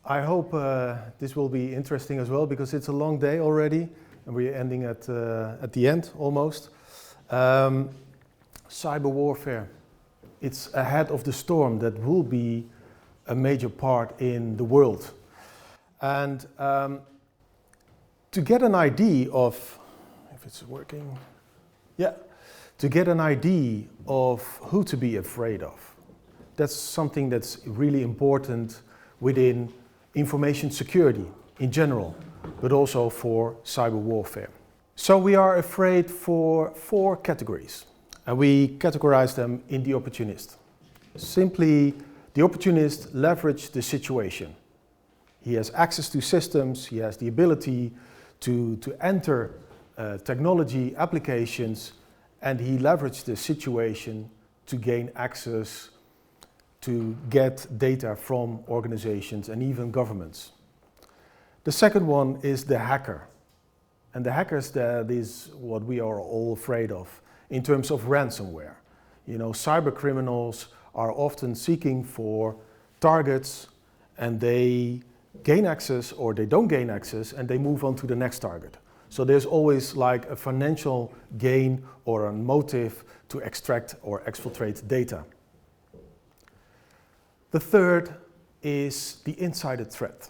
I hope this will be interesting as well, because it's a long day already and we're ending at the end almost. Cyber warfare, it's ahead of the storm that will be a major part in the world. And to get an idea of, if it's working, yeah, to get an idea of who to be afraid of. That's something that's really important within information security in general, but also for cyber warfare. So we are afraid for 4 categories, and we categorize them in the opportunist. Simply, the opportunist leverages the situation. He has access to systems, he has the ability to enter technology applications, and he leverages the situation to gain access to get data from organizations and even governments. The second one is the hacker. And the hackers, that is what we are all afraid of in terms of ransomware. You know, cyber criminals are often seeking for targets, and they gain access or they don't gain access and they move on to the next target. So there's always like a financial gain or a motive to extract or exfiltrate data. The third is the insider threat,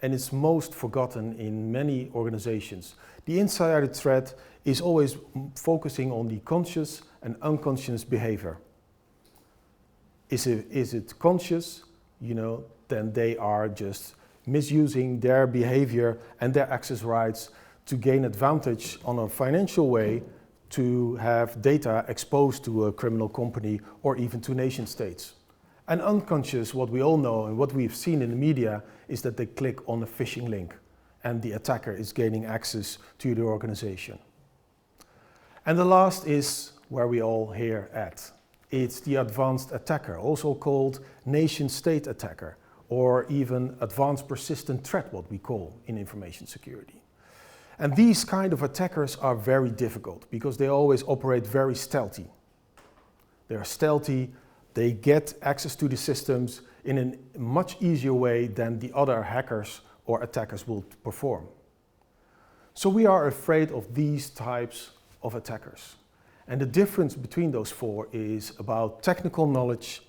and it's most forgotten in many organizations. The insider threat is always focusing on the conscious and unconscious behavior. Is it conscious? You know, then they are just misusing their behavior and their access rights to gain advantage on a financial way to have data exposed to a criminal company or even to nation states. And unconscious, what we all know and what we've seen in the media, is that they click on a phishing link and the attacker is gaining access to the organization. And the last is where we all here at. It's the advanced attacker, also called nation-state attacker, or even advanced persistent threat, what we call in information security. And these kind of attackers are very difficult because they always operate very stealthy. They are stealthy. They get access to the systems in a much easier way than the other hackers or attackers will perform. So we are afraid of these types of attackers. And the difference between those 4 is about technical knowledge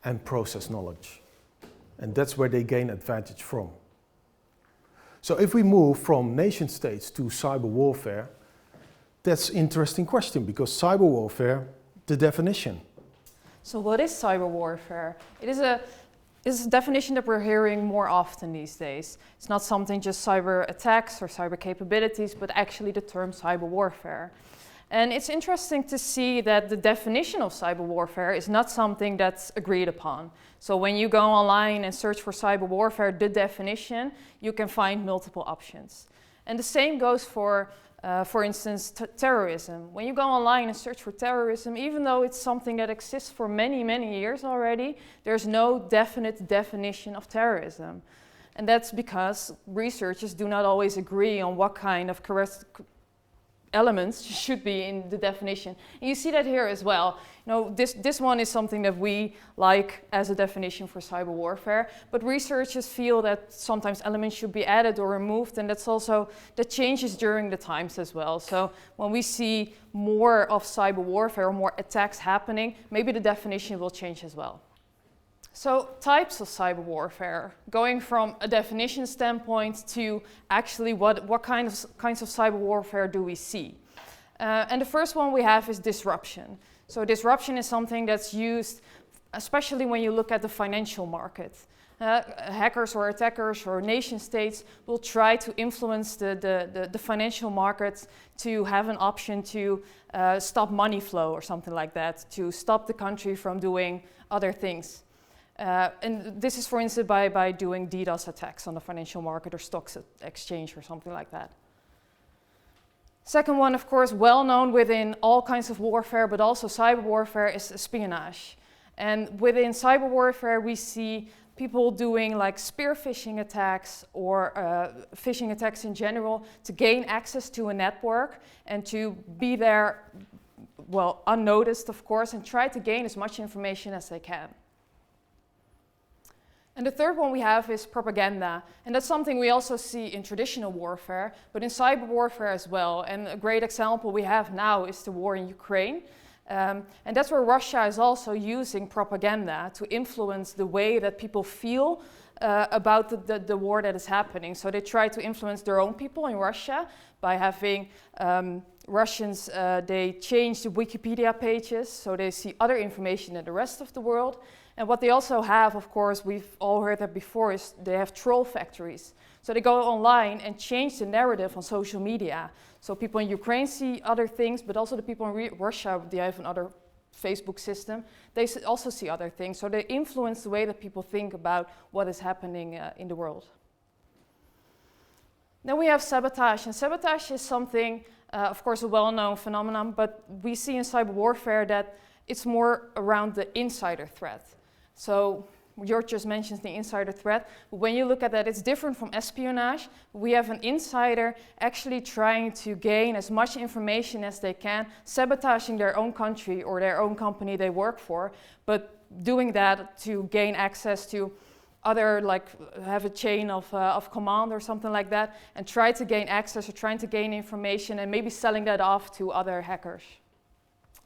and process knowledge. And that's where they gain advantage from. So if we move from nation states to cyber warfare, that's an interesting question, because cyber warfare, the definition. So what is cyber warfare? It is a definition that we're hearing more often these days. It's not something just cyber attacks or cyber capabilities, but actually the term cyber warfare. And it's interesting to see that the definition of cyber warfare is not something that's agreed upon. So when you go online and search for cyber warfare, the definition, you can find multiple options. And the same goes for instance, terrorism. When you go online and search for terrorism, even though it's something that exists for many, many years already, there's no definite definition of terrorism. And that's because researchers do not always agree on what kind of elements should be in the definition. And you see that here as well. You know, this one is something that we like as a definition for cyber warfare, but researchers feel that sometimes elements should be added or removed, and that changes during the times as well. So when we see more of cyber warfare or more attacks happening, maybe the definition will change as well. So types of cyber warfare, going from a definition standpoint to actually what kinds of cyber warfare do we see? And the first one we have is disruption. So disruption is something that's used, especially when you look at the financial market. Hackers or attackers or nation states will try to influence the financial markets to have an option to stop money flow or something like that, to stop the country from doing other things. And this is, for instance, by doing DDoS attacks on the financial market or stocks exchange or something like that. Second one, of course, well known within all kinds of warfare, but also cyber warfare, is espionage. And within cyber warfare, we see people doing like spear phishing attacks or phishing attacks in general to gain access to a network and to be there, well, unnoticed, of course, and try to gain as much information as they can. And the third one we have is propaganda. And that's something we also see in traditional warfare, but in cyber warfare as well. And a great example we have now is the war in Ukraine. And that's where Russia is also using propaganda to influence the way that people feel about the war that is happening. So they try to influence their own people in Russia by having Russians, they change the Wikipedia pages so they see other information than the rest of the world. And what they also have, of course, we've all heard that before, is they have troll factories. So they go online and change the narrative on social media. So people in Ukraine see other things, but also the people in Russia, they have another Facebook system. They also see other things. So they influence the way that people think about what is happening in the world. Then we have sabotage. And sabotage is something, of course, a well-known phenomenon, but we see in cyber warfare that it's more around the insider threat. So Jort just mentions the insider threat, but when you look at that, it's different from espionage. We have an insider actually trying to gain as much information as they can, sabotaging their own country or their own company they work for, but doing that to gain access to other, like have a chain of command or something like that, and try to gain access or trying to gain information and maybe selling that off to other hackers.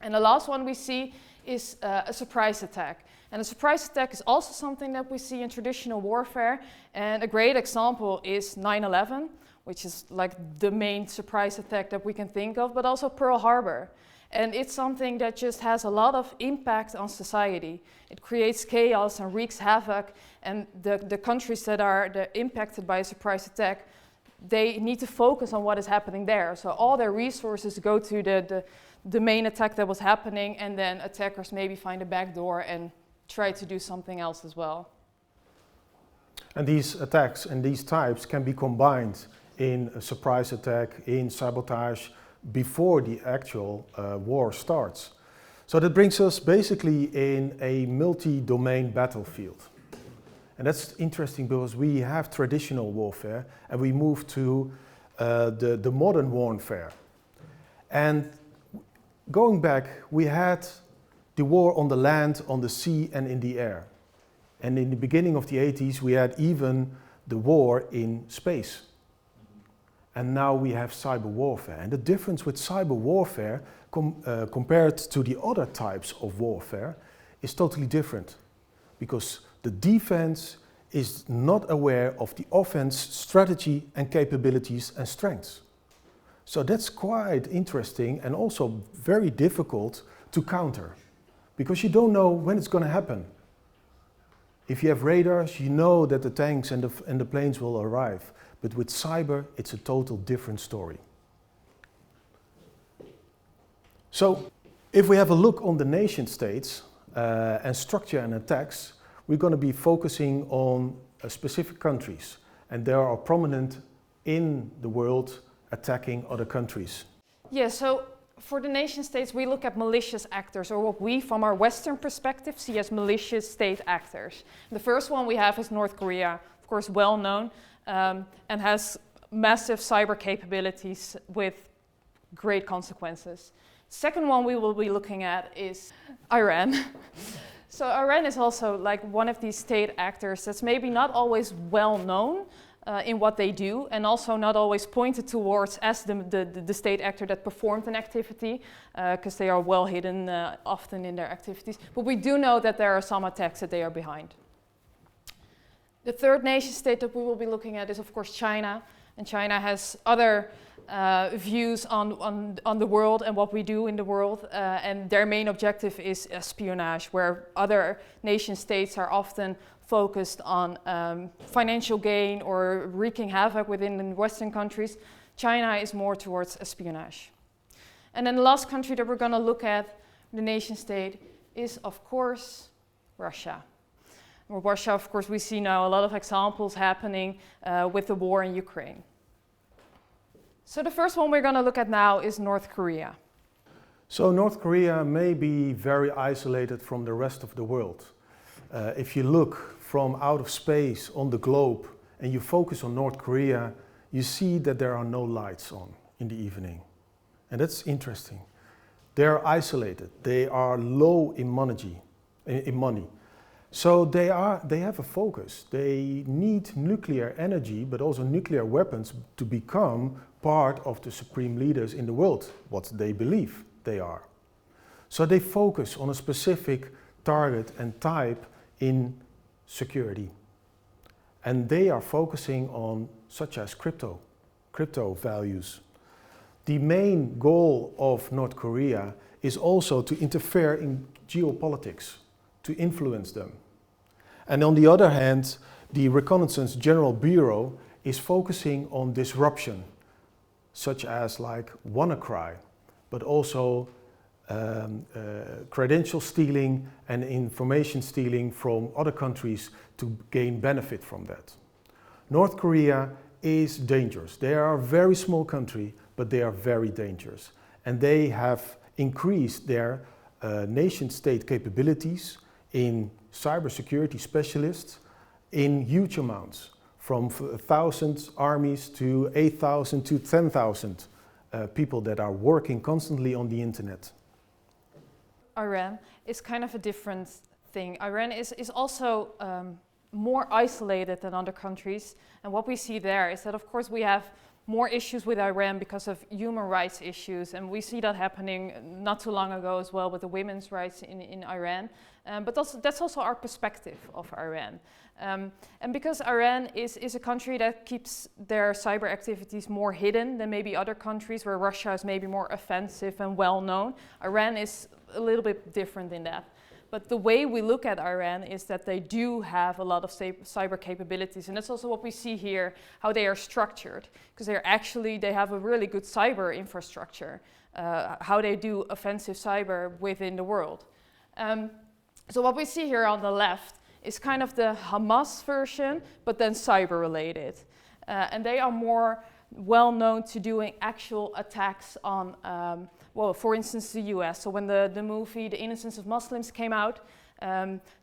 And the last one we see is a surprise attack. And a surprise attack is also something that we see in traditional warfare. And a great example is 9/11, which is like the main surprise attack that we can think of, but also Pearl Harbor. And it's something that just has a lot of impact on society. It creates chaos and wreaks havoc. And the countries that are impacted by a surprise attack, they need to focus on what is happening there. So all their resources go to the main attack that was happening, and then attackers maybe find a back door and try to do something else as well. And these attacks and these types can be combined in a surprise attack, in sabotage, before the actual war starts. So that brings us basically in a multi-domain battlefield. And that's interesting because we have traditional warfare and we move to the modern warfare. And going back, we had the war on the land, on the sea and in the air. And in the beginning of the 80s, we had even the war in space. And now we have cyber warfare. And the difference with cyber warfare compared to the other types of warfare is totally different. Because the defense is not aware of the offense strategy and capabilities and strengths. So that's quite interesting and also very difficult to counter. Because you don't know when it's going to happen. If you have radars, you know that the tanks and the planes will arrive. But with cyber, it's a total different story. So, if we have a look on the nation states and structure and attacks, we're going to be focusing on specific countries. And they are prominent in the world attacking other countries. Yeah, so for the nation states, we look at malicious actors, or what we, from our Western perspective, see as malicious state actors. The first one we have is North Korea, of course well known, and has massive cyber capabilities with great consequences. Second one we will be looking at is Iran. So Iran is also like one of these state actors that's maybe not always well known in what they do, and also not always pointed towards as the state actor that performed an activity, because they are well hidden often in their activities. But we do know that there are some attacks that they are behind. The third nation state that we will be looking at is, of course, China. And China has other views on the world and what we do in the world. And their main objective is espionage, where other nation states are often focused on financial gain or wreaking havoc within the Western countries. China is more towards espionage. And then the last country that we're going to look at, the nation state, is, of course, Russia. Russia, of course, we see now a lot of examples happening with the war in Ukraine. So the first one we're going to look at now is North Korea. So North Korea may be very isolated from the rest of the world. If you look from out of space on the globe and you focus on North Korea, you see that there are no lights on in the evening. And that's interesting. They are isolated. They are low in money. So they have a focus. They need nuclear energy, but also nuclear weapons to become part of the supreme leaders in the world, what they believe they are. So they focus on a specific target and type in security. And they are focusing on such as crypto values. The main goal of North Korea is also to interfere in geopolitics, to influence them. And on the other hand, the Reconnaissance General Bureau is focusing on disruption, such as like WannaCry, but also credential stealing and information stealing from other countries to gain benefit from that. North Korea is dangerous. They are a very small country, but they are very dangerous. And they have increased their nation-state capabilities in cybersecurity specialists in huge amounts, from 1,000 armies to 8,000 to 10,000 people that are working constantly on the internet. Iran is kind of a different thing. Iran is also more isolated than other countries, and what we see there is that of course we have more issues with Iran because of human rights issues, and we see that happening not too long ago as well with the women's rights in Iran. But also, that's also our perspective of Iran. And because Iran is a country that keeps their cyber activities more hidden than maybe other countries where Russia is maybe more offensive and well known, Iran is a little bit different in that. But the way we look at Iran is that they do have a lot of cyber capabilities, and that's also what we see here, how they are structured, because they have a really good cyber infrastructure, how they do offensive cyber within the world. So what we see here on the left is kind of the Hamas version, but then cyber related. And they are more well known to doing actual attacks on, well, for instance, the US. So when the movie The Innocence of Muslims came out,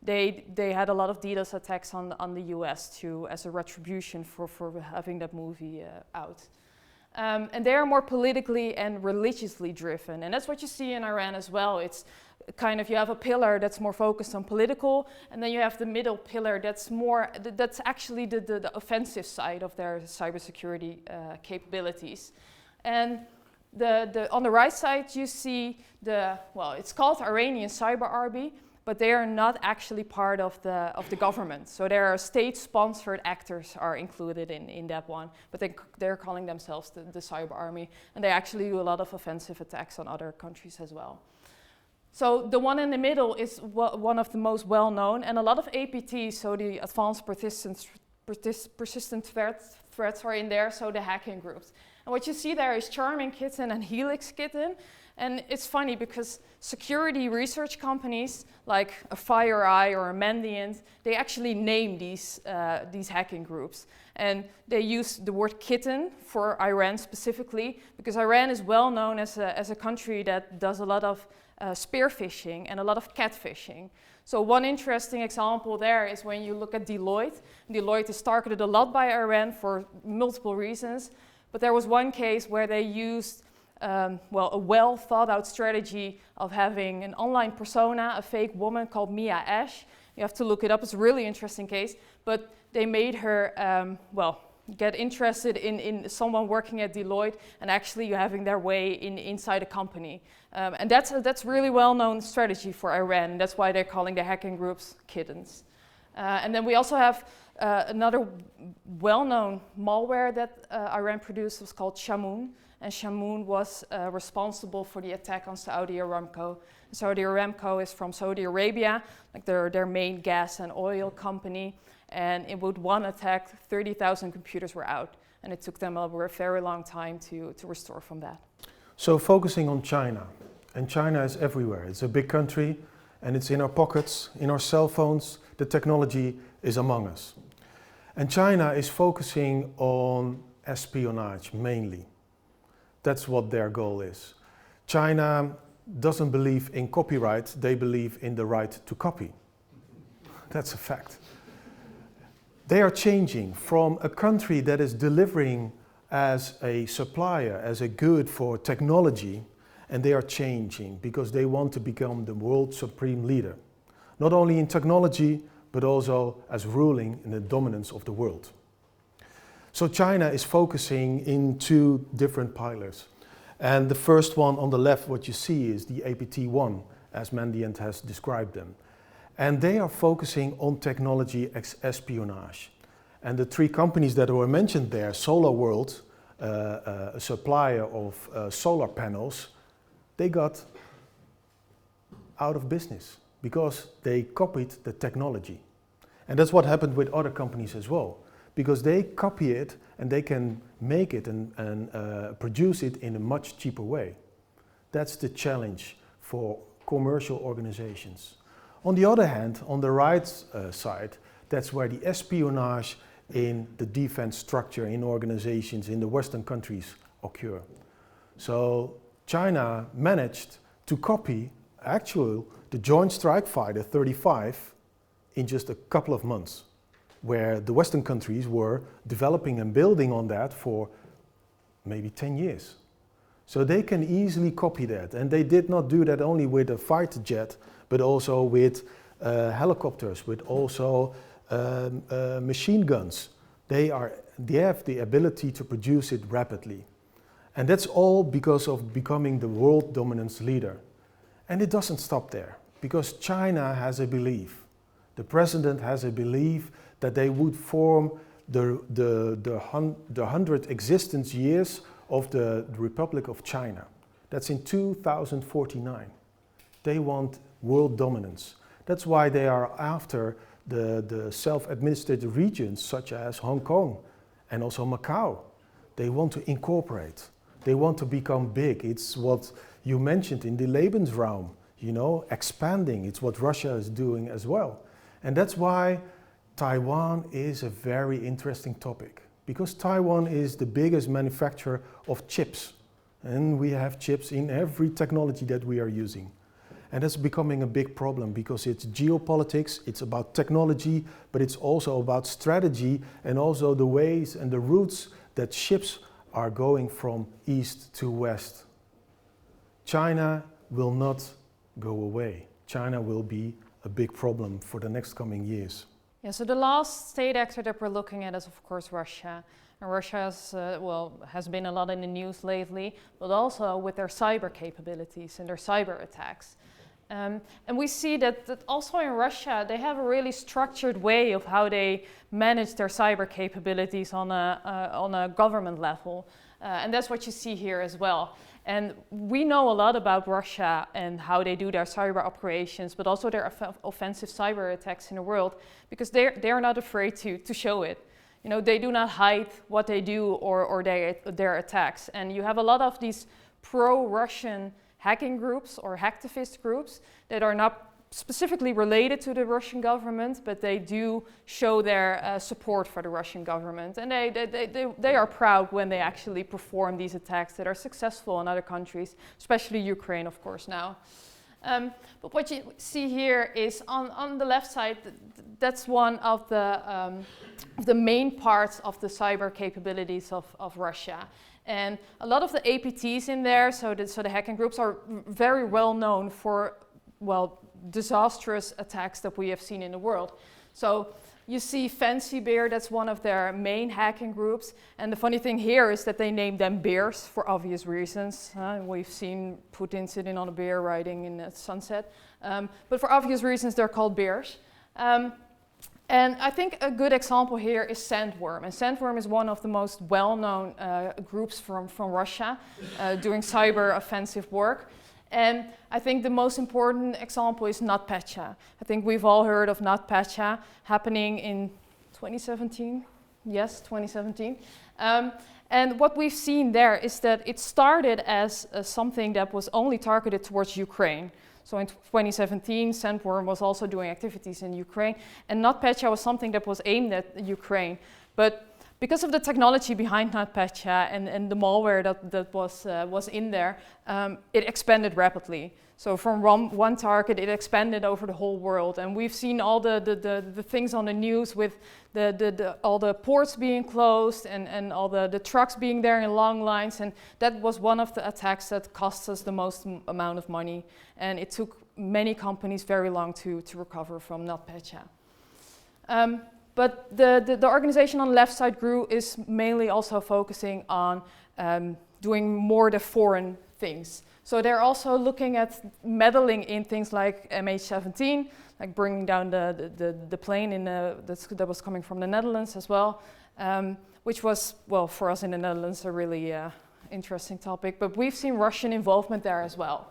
they had a lot of DDoS attacks on the US too, as a retribution for having that movie out. And they are more politically and religiously driven. And that's what you see in Iran as well. It's kind of, you have a pillar that's more focused on political, and then you have the middle pillar that's actually the offensive side of their cybersecurity capabilities. And on the right side you see it's called Iranian Cyber Army, but they are not actually part of the government. So there are state-sponsored actors are included in that one, but they're calling themselves the Cyber Army, and they actually do a lot of offensive attacks on other countries as well. So the one in the middle is one of the most well-known, and a lot of APTs, so the advanced persistent threats are in there, so the hacking groups. And what you see there is Charming Kitten and Helix Kitten. And it's funny because security research companies like a FireEye or a Mandiant, they actually name these hacking groups. And they use the word kitten for Iran specifically, because Iran is well known as a country that does a lot of spearfishing and a lot of catfishing. So one interesting example there is when you look at Deloitte. Deloitte is targeted a lot by Iran for multiple reasons, but there was one case where they used a well thought out strategy of having an online persona, a fake woman called Mia Ash. You have to look it up, it's a really interesting case, but they made her, get interested in someone working at Deloitte and actually having their way inside a company. And that's really well-known strategy for Iran, and that's why they're calling the hacking groups kittens. And then we also have another well-known malware that Iran produced was called Shamoon. And Shamoon was responsible for the attack on Saudi Aramco. Saudi Aramco is from Saudi Arabia, like their main gas and oil company. And in one attack, 30,000 computers were out. And it took them a very long time to restore from that. So focusing on China. And China is everywhere. It's a big country, and it's in our pockets, in our cell phones. The technology is among us. And China is focusing on espionage mainly. That's what their goal is. China doesn't believe in copyright, they believe in the right to copy. That's a fact. They are changing from a country that is delivering as a supplier, as a good for technology, and they are changing because they want to become the world supreme leader. Not only in technology, but also as ruling in the dominance of the world. So China is focusing in two different pillars. And the first one on the left, what you see is the APT-1, as Mandiant has described them. And they are focusing on technology espionage. And the three companies that were mentioned there, SolarWorld, a supplier of solar panels, they got out of business because they copied the technology. And that's what happened with other companies as well, because they copy it and they can make it and produce it in a much cheaper way. That's the challenge for commercial organizations. On the other hand, on the right side, that's where the espionage in the defense structure in organizations in the Western countries occur. So China managed to copy actually the Joint Strike Fighter 35 in just a couple of months, where the Western countries were developing and building on that for maybe 10 years. So they can easily copy that. And they did not do that only with a fighter jet, but also with helicopters, with also machine guns. They have the ability to produce it rapidly. And that's all because of becoming the world dominance leader. And it doesn't stop there, because China has a belief. The president has a belief that they would form the 100 existence years of the Republic of China. That's in 2049. They want world dominance. That's why they are after the self-administered regions such as Hong Kong and also Macau. They want to incorporate. They want to become big. It's what you mentioned in the Lebensraum, you know, expanding. It's what Russia is doing as well. And that's why Taiwan is a very interesting topic, because Taiwan is the biggest manufacturer of chips. And we have chips in every technology that we are using. And that's becoming a big problem because it's geopolitics, it's about technology, but it's also about strategy and also the ways and the routes that ships are going from east to west. China will not go away. China will be a big problem for the next coming years. Yeah, so the last state actor that we're looking at is, of course, Russia. And Russia has been a lot in the news lately, but also with their cyber capabilities and their cyber attacks. And we see that also in Russia, they have a really structured way of how they manage their cyber capabilities on a government level. And that's what you see here as well. And we know a lot about Russia and how they do their cyber operations, but also their offensive cyber attacks in the world, because they're not afraid to show it. You know, they do not hide what they do or their attacks. And you have a lot of these pro-Russian hacking groups or hacktivist groups that are not specifically related to the Russian government, but they do show their support for the Russian government. And they are proud when they actually perform these attacks that are successful in other countries, especially Ukraine, of course, now. But what you see here is on the left side, that's one of the main parts of the cyber capabilities of Russia. And a lot of the APTs in there, so the hacking groups are very well known for, well, disastrous attacks that we have seen in the world. So you see Fancy Bear, that's one of their main hacking groups. And the funny thing here is that they named them bears for obvious reasons. We've seen Putin sitting on a bear riding in the sunset. But for obvious reasons, they're called bears. And I think a good example here is Sandworm. And Sandworm is one of the most well-known groups from Russia doing cyber offensive work. And I think the most important example is NotPetya. I think we've all heard of NotPetya happening in 2017. Yes, 2017. And what we've seen there is that it started as something that was only targeted towards Ukraine. So in 2017, Sandworm was also doing activities in Ukraine, and NotPetya was something that was aimed at Ukraine. But because of the technology behind NotPetya and the malware that was in there, it expanded rapidly. So from one target, it expanded over the whole world. And we've seen all the things on the news with all the ports being closed and all the trucks being there in long lines. And that was one of the attacks that cost us the most amount of money. And it took many companies very long to recover from NotPetya. But the organization on the left side, GRU, is mainly also focusing on doing more the foreign things. So they're also looking at meddling in things like MH17, like bringing down the plane that was coming from the Netherlands as well, which was, well, for us in the Netherlands, a really interesting topic. But we've seen Russian involvement there as well.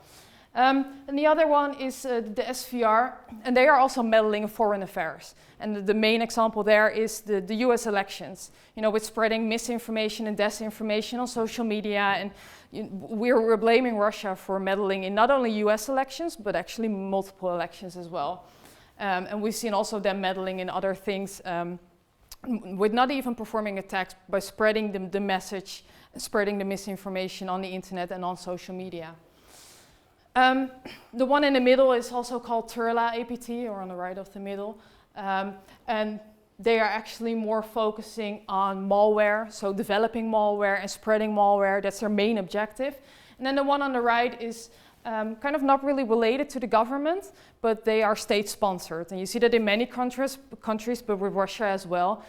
And the other one is the SVR, and they are also meddling in foreign affairs. And the main example there is the US elections, with spreading misinformation and disinformation on social media. And we're blaming Russia for meddling in not only US elections, but actually multiple elections as well. And we've seen also them meddling in other things, with not even performing attacks, by spreading the message, spreading the misinformation on the internet and on social media. The one in the middle is also called Turla APT, or on the right of the middle. And they are actually more focusing on malware, so developing malware and spreading malware. That's their main objective. And then the one on the right is kind of not really related to the government, but they are state-sponsored. And you see that in many countries, but with Russia as well,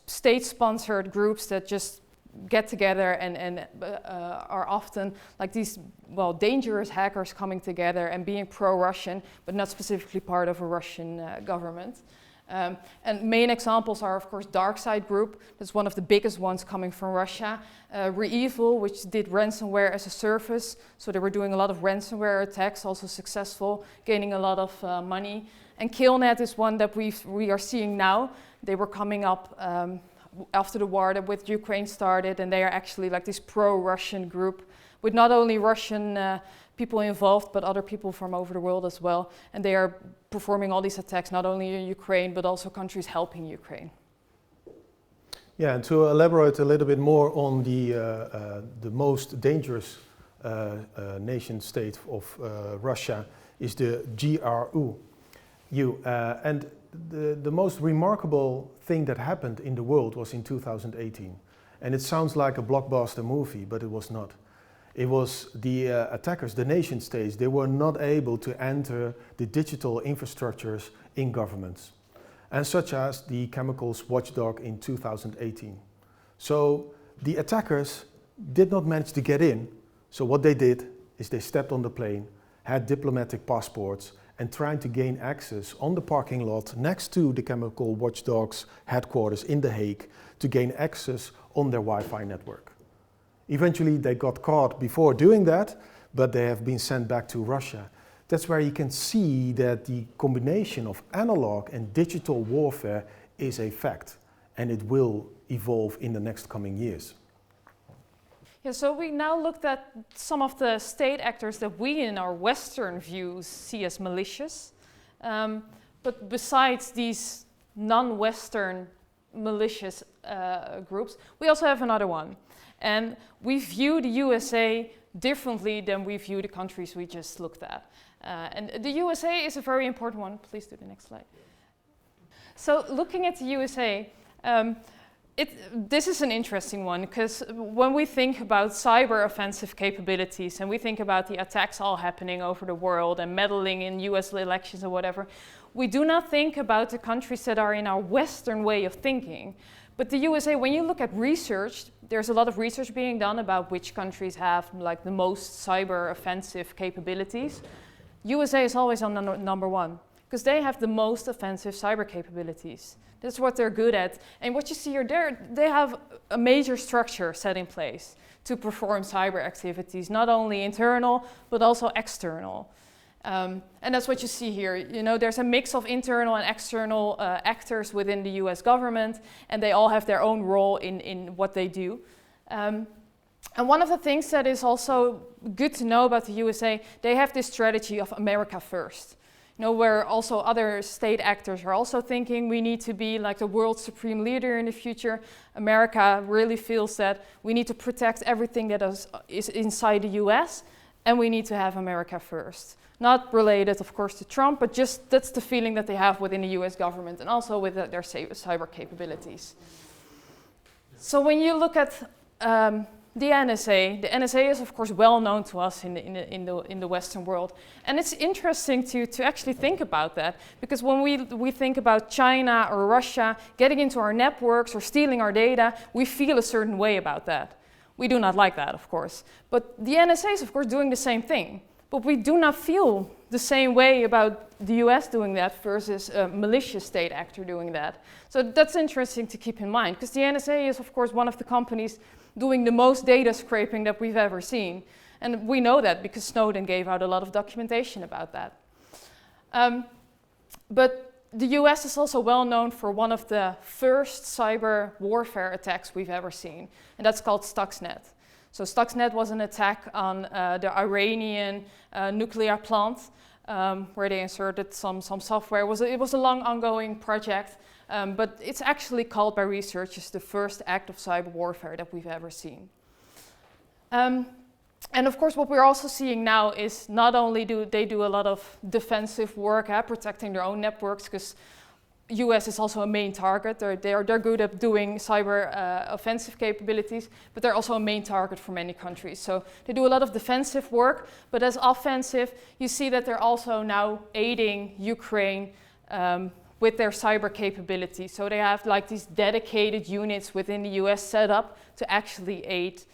state-sponsored groups that just get together and are often like these, well, dangerous hackers coming together and being pro-Russian, but not specifically part of a Russian government. And main examples are, of course, Dark Side Group. That's one of the biggest ones coming from Russia. Re-Evil, which did ransomware as a service. So they were doing a lot of ransomware attacks, also successful, gaining a lot of money. And Killnet is one that we are seeing now. They were coming up after the war that with Ukraine started, and they are actually like this pro-Russian group with not only Russian people involved, but other people from over the world as well. And they are performing all these attacks, not only in Ukraine, but also countries helping Ukraine. Yeah, and to elaborate a little bit more on the most dangerous nation state of Russia is the GRU. And the most remarkable thing that happened in the world was in 2018. And it sounds like a blockbuster movie, but it was not. It was the attackers, the nation states, they were not able to enter the digital infrastructures in governments, and such as the chemicals watchdog in 2018. So the attackers did not manage to get in. So what they did is they stepped on the plane, had diplomatic passports, and trying to gain access on the parking lot next to the chemical watchdog's headquarters in The Hague to gain access on their Wi-Fi network. Eventually they got caught before doing that, but they have been sent back to Russia. That's where you can see that the combination of analog and digital warfare is a fact, and it will evolve in the next coming years. Yeah, so we now looked at some of the state actors that we in our Western views see as malicious. But besides these non-Western malicious groups, we also have another one. And we view the USA differently than we view the countries we just looked at. And the USA is a very important one. Please do the next slide. So looking at the USA, this is an interesting one, because when we think about cyber offensive capabilities and we think about the attacks all happening over the world and meddling in US elections or whatever, we do not think about the countries that are in our Western way of thinking. But the USA, when you look at research, there's a lot of research being done about which countries have like the most cyber offensive capabilities. USA is always on number one, because they have the most offensive cyber capabilities. That's what they're good at. And what you see here, they have a major structure set in place to perform cyber activities, not only internal, but also external. And that's what you see here. You know, there's a mix of internal and external actors within the US government, and they all have their own role in what they do. And one of the things that is also good to know about the USA, they have this strategy of America first. You know, where also other state actors are also thinking we need to be like the world's supreme leader in the future. America really feels that we need to protect everything that is inside the US, and we need to have America first. Not related, of course, to Trump, but just that's the feeling that they have within the US government and also with their cyber capabilities. So when you look at The NSA. The NSA is of course well known to us in the Western world, and it's interesting to actually think about that, because when we think about China or Russia getting into our networks or stealing our data, we feel a certain way about that. We do not like that, of course, but the NSA is of course doing the same thing, but we do not feel the same way about the US doing that versus a malicious state actor doing that. So that's interesting to keep in mind, because the NSA is of course one of the companies doing the most data scraping that we've ever seen. And we know that because Snowden gave out a lot of documentation about that. But the US is also well known for one of the first cyber warfare attacks we've ever seen, and that's called Stuxnet. So Stuxnet was an attack on the Iranian nuclear plant, where they inserted some software. It was a long ongoing project, but it's actually called by researchers the first act of cyber warfare that we've ever seen. And of course what we're also seeing now is not only do they do a lot of defensive work, protecting their own networks, because US is also a main target. They're good at doing cyber offensive capabilities, but they're also a main target for many countries. So they do a lot of defensive work, but as offensive, you see that they're also now aiding Ukraine with their cyber capabilities. So they have like these dedicated units within the US set up to actually aid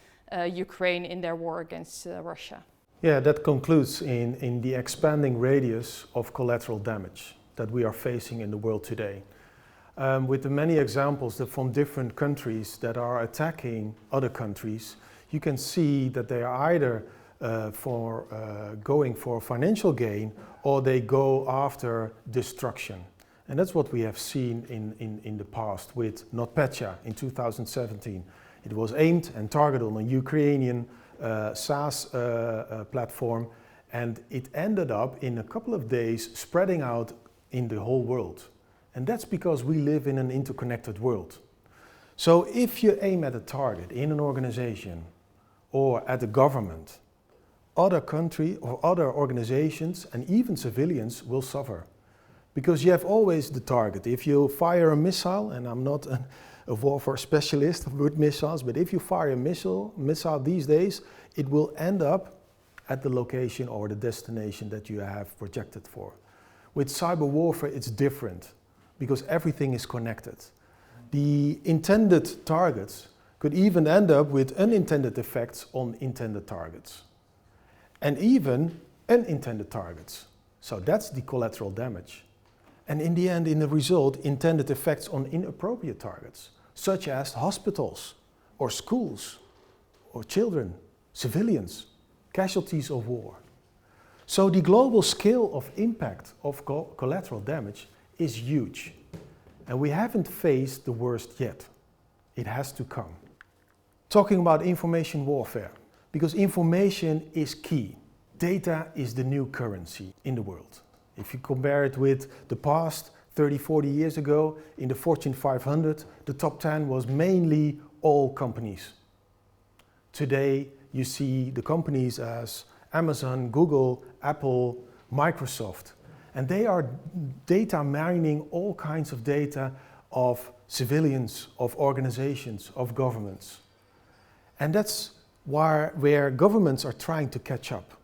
Ukraine in their war against Russia. Yeah, that concludes in the expanding radius of collateral damage that we are facing in the world today. With the many examples from different countries that are attacking other countries, you can see that they are either going for financial gain, or they go after destruction. And that's what we have seen in the past with NotPetya in 2017. It was aimed and targeted on a Ukrainian SaaS platform, and it ended up in a couple of days spreading out in the whole world. And that's because we live in an interconnected world. So if you aim at a target in an organization or at a government, other country or other organizations and even civilians will suffer. Because you have always the target. If you fire a missile, and I'm not a warfare specialist with missiles, but if you fire a missile these days, it will end up at the location or the destination that you have projected for. With cyber warfare, it's different because everything is connected. The intended targets could even end up with unintended effects on intended targets, and even unintended targets. So that's the collateral damage. And in the end, in the result, intended effects on inappropriate targets, such as hospitals or schools or children, civilians, casualties of war. So the global scale of impact of collateral damage is huge. And we haven't faced the worst yet. It has to come. Talking about information warfare, because information is key. Data is the new currency in the world. If you compare it with the past, 30, 40 years ago, in the Fortune 500, the top 10 was mainly all companies. Today, you see the companies as Amazon, Google, Apple, Microsoft, and they are data mining all kinds of data of civilians, of organizations, of governments. And that's where governments are trying to catch up,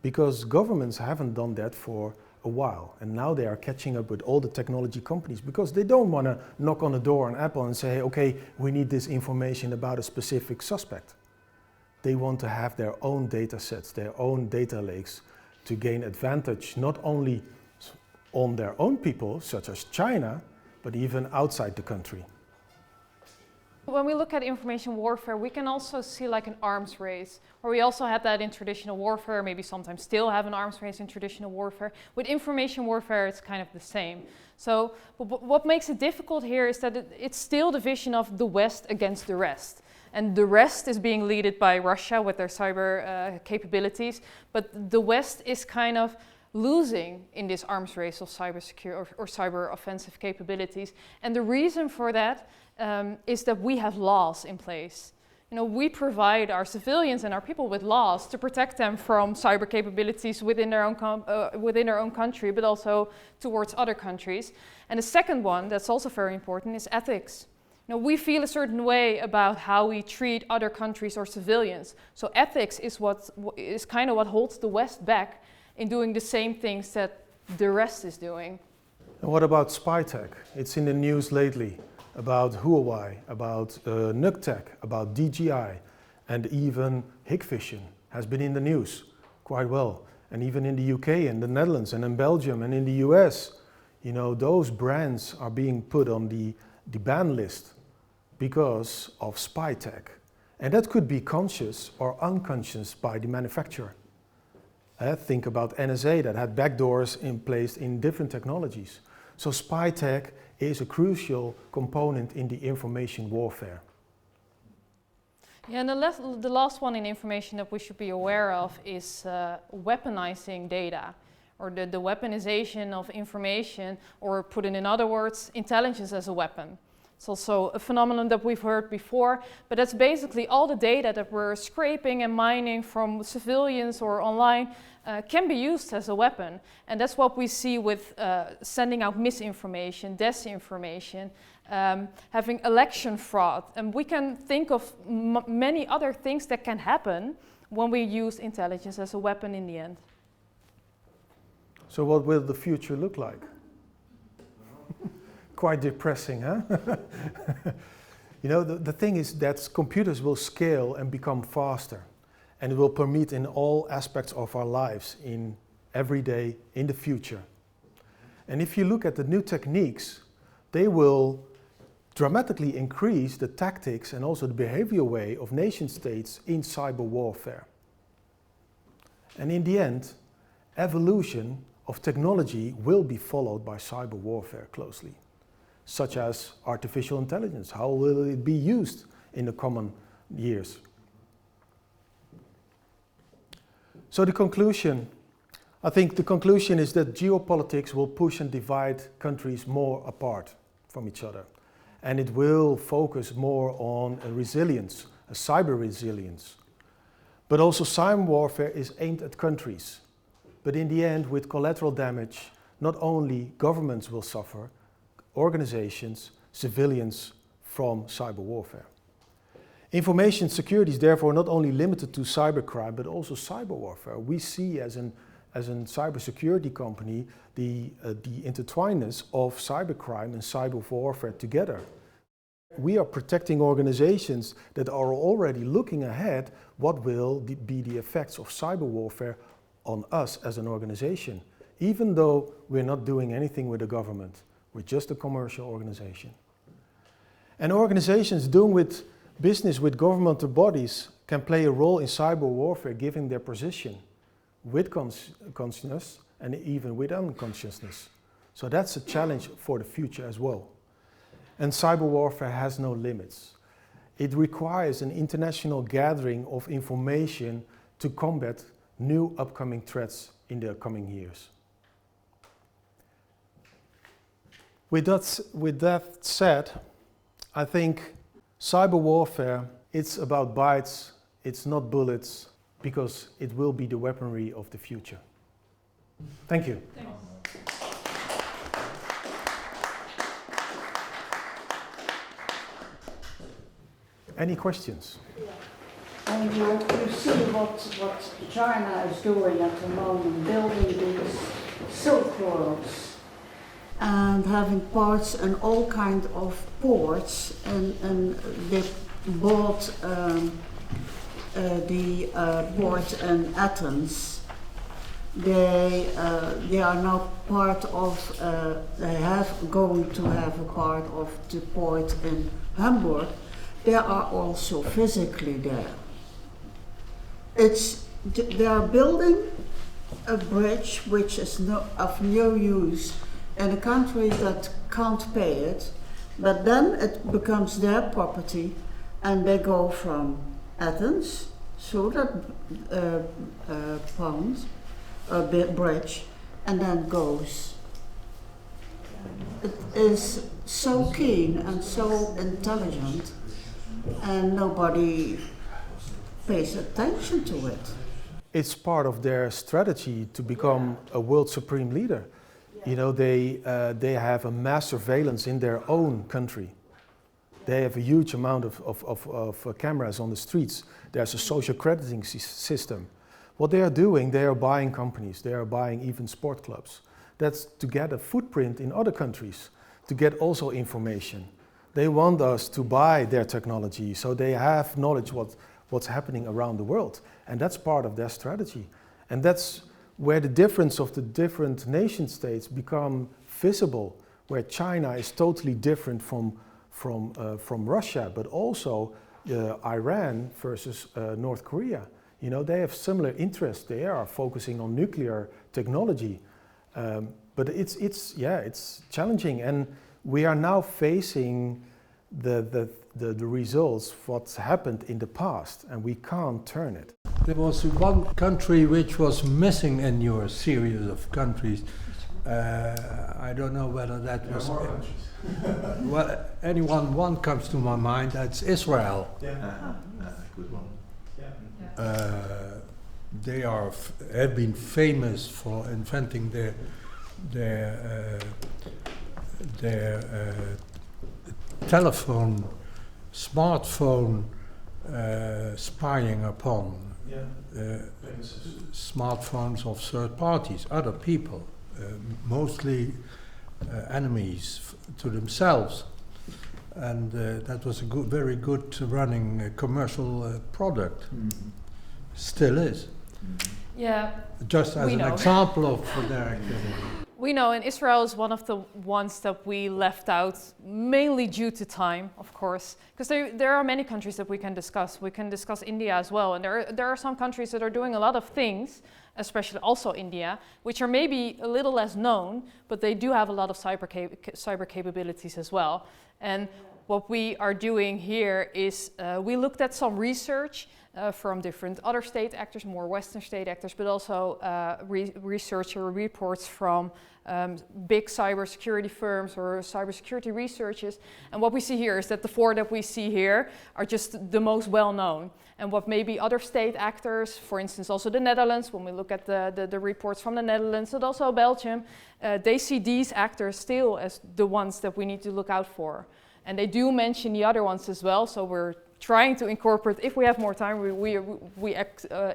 because governments haven't done that for a while, and now they are catching up with all the technology companies, because they don't want to knock on the door on Apple and say, okay, we need this information about a specific suspect. They want to have their own data sets, their own data lakes, to gain advantage not only on their own people, such as China, but even outside the country. When we look at information warfare, we can also see like an arms race, where we also had that in traditional warfare, maybe sometimes still have an arms race in traditional warfare. With information warfare, it's kind of the same. So what makes it difficult here is that it's still the vision of the West against the rest. And the rest is being led by Russia with their cyber capabilities, but the West is kind of losing in this arms race of cybersecurity or cyber offensive capabilities. And the reason for that is that we have laws in place. You know, we provide our civilians and our people with laws to protect them from cyber capabilities within their own country, but also towards other countries. And the second one that's also very important is ethics. Now, we feel a certain way about how we treat other countries or civilians. So ethics is kind of what holds the West back in doing the same things that the rest is doing. And what about spy tech? It's in the news lately about Huawei, about NuckTech, about DJI, and even Hikvision has been in the news quite well. And even in the UK and the Netherlands and in Belgium and in the US, you know, those brands are being put on the ban list because of spy tech. And that could be conscious or unconscious by the manufacturer. Think about NSA that had backdoors in place in different technologies. So spy tech is a crucial component in the information warfare. Yeah, and the last one in information that we should be aware of is weaponizing data, or the weaponization of information, or put in other words, intelligence as a weapon. It's also a phenomenon that we've heard before, but that's basically all the data that we're scraping and mining from civilians or online can be used as a weapon. And that's what we see with sending out misinformation, disinformation, having election fraud. And we can think of many other things that can happen when we use intelligence as a weapon in the end. So what will the future look like? Quite depressing, huh? You know, the thing is that computers will scale and become faster, and it will permeate in all aspects of our lives in every day in the future. And if you look at the new techniques, they will dramatically increase the tactics and also the behavioral way of nation states in cyber warfare. And in the end, evolution of technology will be followed by cyber warfare closely, such as artificial intelligence. How will it be used in the coming years? So the conclusion, I think the conclusion is that geopolitics will push and divide countries more apart from each other. And it will focus more on a resilience, a cyber resilience. But also cyber warfare is aimed at countries. But in the end, with collateral damage, not only governments will suffer, organizations, civilians from cyber warfare. Information security is therefore not only limited to cybercrime, but also cyber warfare. We see as a cybersecurity company the intertwinedness of cybercrime and cyber warfare together. We are protecting organizations that are already looking ahead what will be the effects of cyber warfare on us as an organization, even though we're not doing anything with the government. We're just a commercial organization. And organizations doing business with governmental bodies can play a role in cyber warfare, given their position with consciousness and even with unconsciousness. So that's a challenge for the future as well. And cyber warfare has no limits. It requires an international gathering of information to combat new upcoming threats in the coming years. With that said, I think cyber warfare, it's about bytes, it's not bullets, because it will be the weaponry of the future. Thank you. Thanks. Any questions? And you see what China is doing at the moment, building these silk roads and having parts and all kind of ports, and they bought the port in Athens. They are now part of, going to have a part of the port in Hamburg. They are also physically there. They are building a bridge which is of no use in a country that can't pay it, but then it becomes their property, and they go from Athens through that bridge, and then goes. It is so keen and so intelligent, and nobody pays attention to it. It's part of their strategy to become a world supreme leader. You know, they have a mass surveillance in their own country. They have a huge amount of cameras on the streets. There's a social crediting system. What they are doing, they are buying companies, they are buying even sport clubs. That's to get a footprint in other countries, to get also information. They want us to buy their technology, so they have knowledge what's happening around the world. And that's part of their strategy. And that's where the difference of the different nation states become visible, where China is totally different from Russia, but also Iran versus North Korea. You know, they have similar interests. They are focusing on nuclear technology, but it's challenging, and we are now facing the results what's happened in the past, and we can't turn it. There was one country which was missing in your series of countries. I don't know whether that was. More Well, one comes to my mind. That's Israel. Yeah. Good one. They have been famous for inventing their telephone, smartphone spying upon smartphones of third parties, other people, mostly enemies to themselves. And that was a very good running commercial product. Mm-hmm. Still is. Yeah, Just as We an know. example of their activity. we know, and Israel is one of the ones that we left out, mainly due to time, of course, because there are many countries that we can discuss. We can discuss India as well, and there are some countries that are doing a lot of things, especially also India, which are maybe a little less known, but they do have a lot of cyber capabilities as well. And what we are doing here is we looked at some research from different other state actors, more Western state actors, but also research or reports from big cybersecurity firms or cybersecurity researchers. And what we see here is that the four that we see here are just the most well-known. And what maybe other state actors, for instance also the Netherlands, when we look at the reports from the Netherlands, but also Belgium, they see these actors still as the ones that we need to look out for. And they do mention the other ones as well, so we're trying to incorporate, if we have more time, we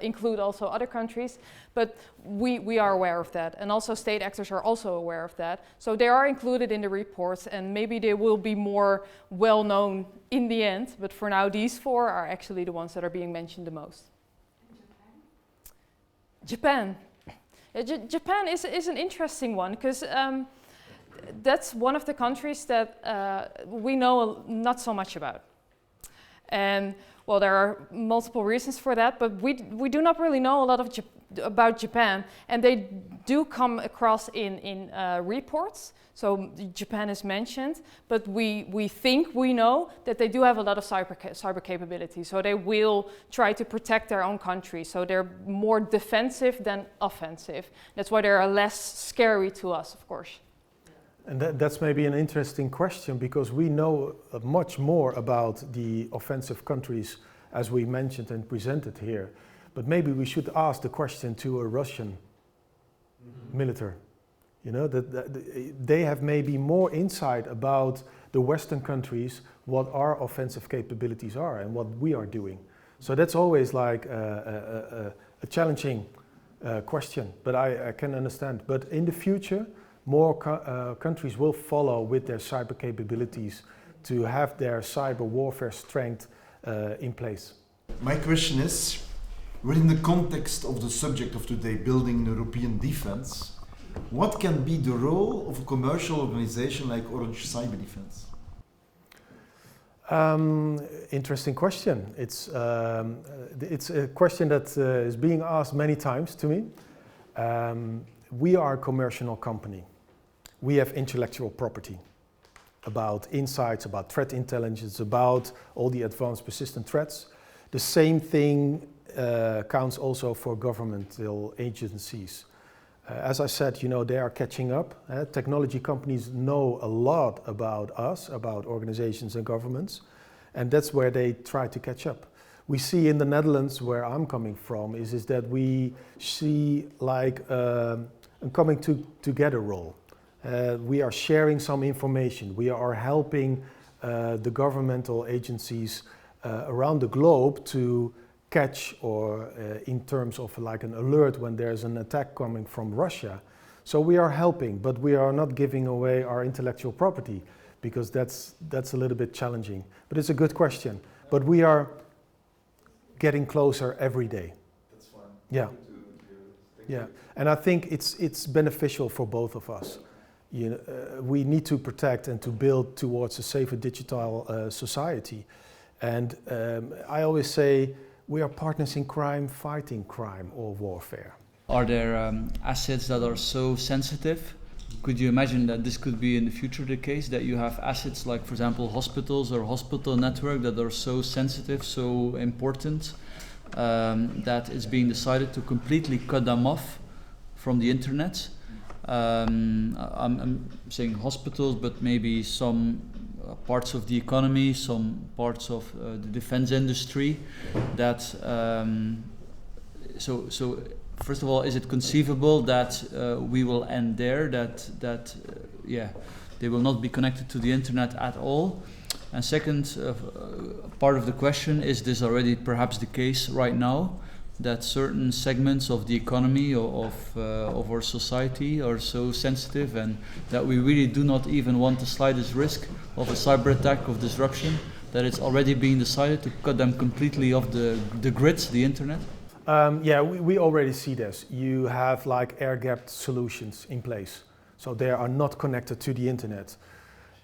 include also other countries, but we are aware of that, and also state actors are also aware of that. So they are included in the reports, and maybe they will be more well known in the end, but for now these four are actually the ones that are being mentioned the most. Japan. Japan is an interesting one, because that's one of the countries that we know not so much about. And well, there are multiple reasons for that, but we do not really know a lot of about Japan, and they do come across in reports. So Japan is mentioned, but we think we know that they do have a lot of cyber capabilities. So they will try to protect their own country. So they're more defensive than offensive. That's why they are less scary to us, of course. And that's maybe an interesting question, because we know much more about the offensive countries as we mentioned and presented here. But maybe we should ask the question to a Russian military. You know, that they have maybe more insight about the Western countries, what our offensive capabilities are and what we are doing. So that's always like a challenging question, but I can understand. But in the future, more countries will follow with their cyber capabilities to have their cyber warfare strength in place. My question is, within the context of the subject of today, building European defense, what can be the role of a commercial organization like Orange Cyber Defense? Interesting question. It's a question that is being asked many times to me. We are a commercial company. We have intellectual property about insights, about threat intelligence, about all the advanced persistent threats. The same thing counts also for governmental agencies. As I said, you know, they are catching up. Technology companies know a lot about us, about organizations and governments, and that's where they try to catch up. We see in the Netherlands, where I'm coming from, is that we see like a coming together role. We are sharing some information. We are helping the governmental agencies around the globe to catch, or in terms of like an alert when there's an attack coming from Russia. So we are helping, but we are not giving away our intellectual property, because that's a little bit challenging. But it's a good question. But we are getting closer every day. That's fine. Yeah. Yeah, and I think it's beneficial for both of us. We need to protect and to build towards a safer digital society. And I always say we are partners in crime, fighting crime or warfare. Are there assets that are so sensitive? Could you imagine that this could be in the future the case, that you have assets like, for example, hospitals or hospital network that are so sensitive, so important, that it's being decided to completely cut them off from the internet? I'm saying hospitals, but maybe some parts of the economy, some parts of the defense industry. That so first of all, is it conceivable that we will end there? That they will not be connected to the internet at all? And second, part of the question, is this already perhaps the case right now, that certain segments of the economy of our society are so sensitive, and that we really do not even want the slightest risk of a cyber attack, of disruption, that it's already being decided to cut them completely off the grids, the internet? We already see this. You have like air-gapped solutions in place, so they are not connected to the internet.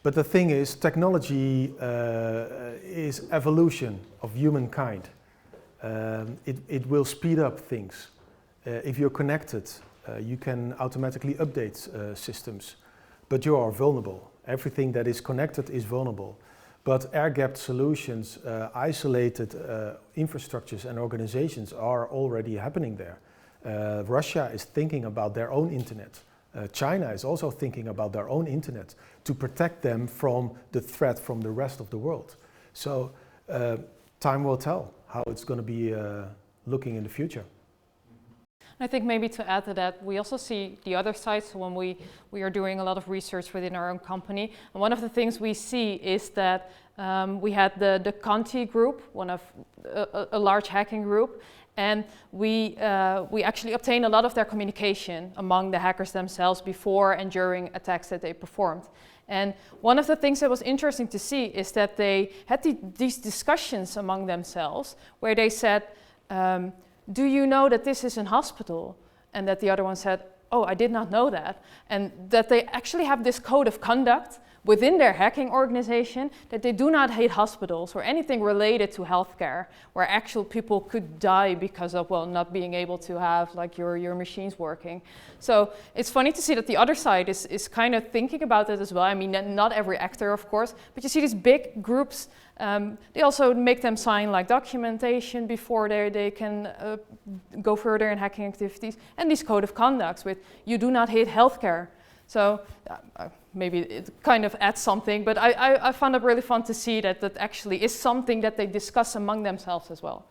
But the thing is, technology is evolution of humankind. It will speed up things. If you're connected, you can automatically update systems, but you are vulnerable. Everything that is connected is vulnerable. But air-gapped solutions, isolated infrastructures and organizations are already happening there. Russia is thinking about their own internet. China is also thinking about their own internet to protect them from the threat from the rest of the world. So time will tell how it's going to be looking in the future. I think maybe to add to that, we also see the other side. So when we are doing a lot of research within our own company, and one of the things we see is that we had the Conti group, one of a large hacking group, and we actually obtained a lot of their communication among the hackers themselves before and during attacks that they performed. And one of the things that was interesting to see is that they had these discussions among themselves where they said, do you know that this is a hospital? And that the other one said, oh, I did not know that. And that they actually have this code of conduct within their hacking organization, that they do not hate hospitals or anything related to healthcare, where actual people could die because of, well, not being able to have like your machines working. So it's funny to see that the other side is kind of thinking about it as well. I mean, not every actor, of course, but you see these big groups. They also make them sign like documentation before they can go further in hacking activities, and these code of conducts with you do not hate healthcare. So maybe it kind of adds something, but I found it really fun to see that actually is something that they discuss among themselves as well.